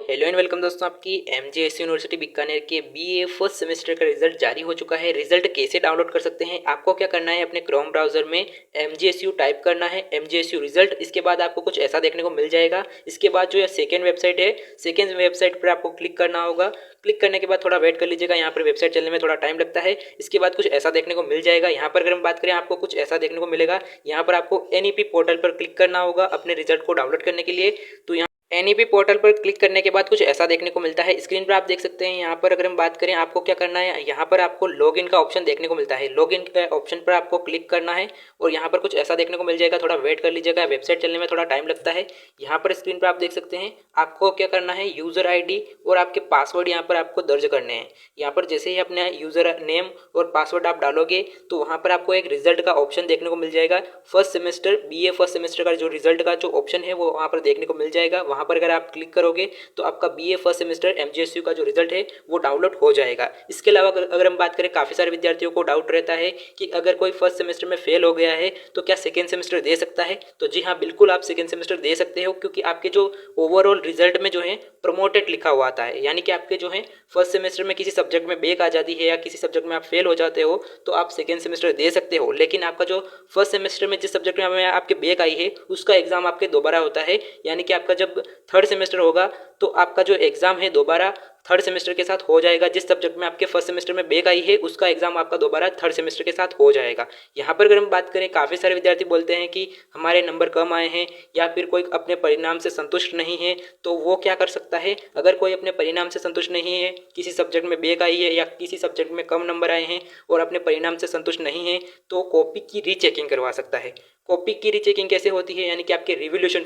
Hello and welcome दोस्तों। आपकी MJS university Bikaner के बीए फर्स्ट सेमेस्टर का रिजल्ट जारी हो चुका है। रिजल्ट कैसे डाउनलोड कर सकते हैं? आपको क्या करना है, अपने क्रोम ब्राउजर में एमजेएसयू टाइप करना है, एमजेएसयू रिजल्ट। इसके बाद आपको कुछ ऐसा देखने को मिल जाएगा। इसके बाद जो सेकेंड वेबसाइट है, सेकेंड वेबसाइट पर आपको क्लिक करना होगा। क्लिक करने के बाद थोड़ा वेट कर लीजिएगा, यहाँ पर वेबसाइट चलने में थोड़ा टाइम लगता है। इसके बाद कुछ ऐसा देखने को मिल जाएगा। यहाँ पर अगर हम बात करें, आपको कुछ ऐसा देखने को मिलेगा। यहाँ पर आपको एनईपी पोर्टल पर क्लिक करना होगा अपने रिजल्ट को डाउनलोड करने के लिए। तो यहाँ एनईपी पोर्टल पर क्लिक करने के बाद कुछ ऐसा देखने को मिलता है। स्क्रीन पर आप देख सकते हैं। यहाँ पर अगर हम बात करें, आपको क्या करना है, यहाँ पर आपको लॉगिन का ऑप्शन देखने को मिलता है। लॉगिन के ऑप्शन पर आपको क्लिक करना है और यहाँ पर कुछ ऐसा देखने को मिल जाएगा। थोड़ा वेट कर लीजिएगा, वेबसाइट चलने में थोड़ा टाइम लगता है। यहाँ पर स्क्रीन पर आप देख सकते हैं, आपको क्या करना है, यूज़र आईडी और आपके पासवर्ड यहाँ पर आपको दर्ज करने हैं। यहाँ पर जैसे ही अपना यूज़र नेम और पासवर्ड आप डालोगे तो वहाँ पर आपको एक रिजल्ट का ऑप्शन देखने को मिल जाएगा। First semester BA first semester का जो रिजल्ट का जो ऑप्शन है वो वहाँ पर देखने को मिल जाएगा। वहाँ पर अगर आप क्लिक करोगे तो आपका बीए फर्स्ट सेमेस्टर एमजेएसयू का जो रिजल्ट है वो डाउनलोड हो जाएगा। इसके अलावा अगर हम बात करें, काफ़ी सारे विद्यार्थियों को डाउट रहता है कि अगर कोई फर्स्ट सेमेस्टर में फेल हो गया है तो क्या सेकेंड सेमेस्टर दे सकता है। तो जी हाँ, बिल्कुल आप सेकेंड सेमेस्टर दे सकते हो, क्योंकि आपके जो ओवरऑल रिजल्ट में जो है प्रमोटेड लिखा हुआ आता है। यानी कि आपके जो है फर्स्ट सेमेस्टर में किसी सब्जेक्ट में बैक आ जाती है या किसी सब्जेक्ट में आप फेल हो जाते हो तो आप सेकेंड सेमेस्टर दे सकते हो। लेकिन आपका जो फर्स्ट सेमेस्टर में जिस सब्जेक्ट में आपके बैक आई है उसका एग्जाम आपके दोबारा होता है। यानी कि आपका जब थर्ड सेमेस्टर होगा तो आपका जो एग्जाम है दोबारा थर्ड सेमेस्टर के साथ हो जाएगा। जिस सब्जेक्ट में आपके फर्स्ट सेमेस्टर में बैक आई है उसका एग्जाम आपका दोबारा थर्ड सेमेस्टर के साथ हो जाएगा। यहाँ पर अगर हम बात करें, काफ़ी सारे विद्यार्थी बोलते हैं कि हमारे नंबर कम आए हैं या फिर कोई अपने परिणाम से संतुष्ट नहीं है। तो वो क्या कर सकता है, अगर कोई अपने परिणाम से संतुष्ट नहीं है, किसी सब्जेक्ट में बैक आई है या किसी सब्जेक्ट में कम नंबर आए हैं और अपने परिणाम से संतुष्ट नहीं है, तो कॉपी की रीचेकिंग करवा सकता है। कॉपी की रीचेकिंग कैसे होती है, यानी कि आपके रिवोल्यूशन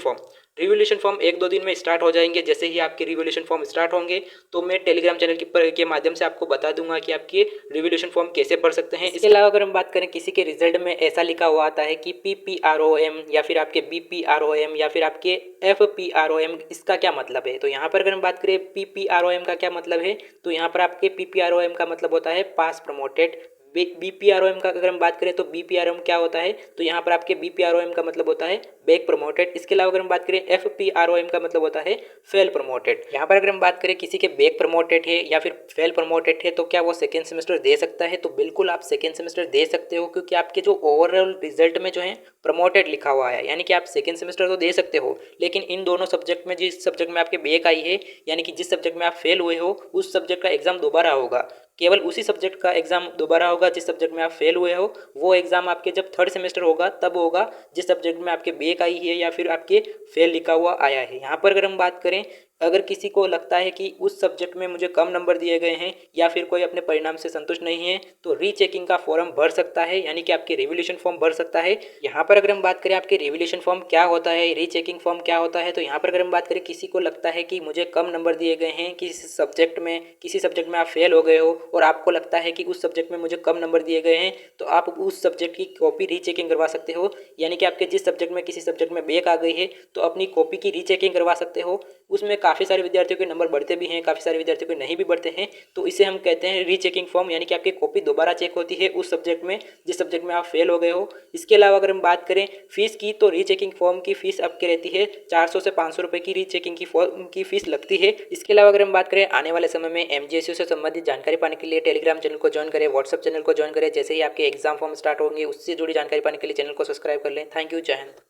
फॉर्म 1-2 दिन में स्टार्ट हो जाएंगे। जैसे ही आपके रिवोल्यूशन फॉर्म स्टार्ट होंगे तो मैं टेलीग्राम चैनल के माध्यम से आपको बता दूंगा कि आपके रिवोल्यूशन फॉर्म कैसे भर सकते हैं। इसके अलावा अगर हम बात करें, किसी के रिजल्ट में ऐसा लिखा हुआ आता है कि PPROM या फिर आपके BPROM या फिर आपके FPROM, इसका क्या मतलब है। तो यहाँ पर अगर हम बात करें PPROM का क्या मतलब है, तो यहाँ पर आपके PPROM का मतलब होता है पास प्रमोटेड। BPROM का अगर हम बात करें तो BPROM क्या होता है, तो यहाँ पर आपके BPROM का मतलब होता है बैक प्रमोटेड। इसके अलावा अगर हम बात करें FPROM का मतलब होता है फेल प्रमोटेड। यहाँ पर अगर हम बात करें, किसी के बैक प्रमोटेड है या फिर फेल प्रमोटेड है तो क्या वो सेकेंड सेमेस्टर दे सकता है। तो बिल्कुल आप सेकेंड सेमेस्टर दे सकते हो, क्योंकि आपके जो ओवरऑल रिजल्ट में जो है प्रमोटेड लिखा हुआ है। यानी कि आप सेकेंड सेमेस्टर तो दे सकते हो, लेकिन इन दोनों सब्जेक्ट में, जिस सब्जेक्ट में आपके बैक आई है यानी कि जिस सब्जेक्ट में आप फेल हुए हो, उस सब्जेक्ट का एग्जाम दोबारा होगा। केवल उसी सब्जेक्ट का एग्जाम दोबारा होगा जिस सब्जेक्ट में आप फेल हुए हो। वो एग्जाम आपके जब थर्ड सेमेस्टर होगा तब होगा जिस सब्जेक्ट में आपके बैक आई है या फिर आपके फेल लिखा हुआ आया है। यहाँ पर अगर हम बात करें, अगर किसी को लगता है कि उस सब्जेक्ट में मुझे कम नंबर दिए गए हैं या फिर कोई अपने परिणाम से संतुष्ट नहीं है, तो रीचेकिंग का फॉर्म भर सकता है, यानी कि आपके रिवोल्यूशन फॉर्म भर सकता है। यहाँ पर अगर हम बात करें आपके रिवोल्यूशन फॉर्म क्या होता है, रीचेकिंग फॉर्म क्या होता है, तो यहाँ पर अगर हम बात करें, किसी को लगता है कि मुझे कम नंबर दिए गए हैं किसी सब्जेक्ट में आप फेल हो गए हो और आपको लगता है कि उस सब्जेक्ट में मुझे कम नंबर दिए गए हैं, तो आप उस सब्जेक्ट की कॉपी रीचेकिंग करवा सकते हो। यानी कि आपके जिस सब्जेक्ट में किसी सब्जेक्ट में बैक आ गई है तो अपनी कॉपी की रीचेकिंग करवा सकते हो। उसमें काफ़ी सारे विद्यार्थियों के नंबर बढ़ते भी हैं, काफ़ी सारे विद्यार्थियों के नहीं भी बढ़ते हैं। तो इसे हम कहते हैं रीचेकिंग फॉर्म, यानी कि आपकी कॉपी दोबारा चेक होती है उस सब्जेक्ट में जिस सब्जेक्ट में आप फेल हो गए हो। इसके अलावा अगर हम बात करें फीस की, तो रीचेकिंग फॉर्म की फीस आपकी रहती है 400 से 500 रुपये की रीचेकिंग की फॉर्म की फीस लगती है। इसके अलावा अगर हम बात करें, आने वाले समय में एमजेएसयू से संबंधित जानकारी पाने के लिए टेलीग्राम चैनल को ज्वाइन करें, व्हाट्सएप चैनल को ज्वाइन करें। जैसे ही आपके एग्जाम फॉर्म स्टार्ट होंगे उससे जुड़ी जानकारी पाने के लिए चैनल को सब्सक्राइब कर लें। थैंक यू, जय हिंद।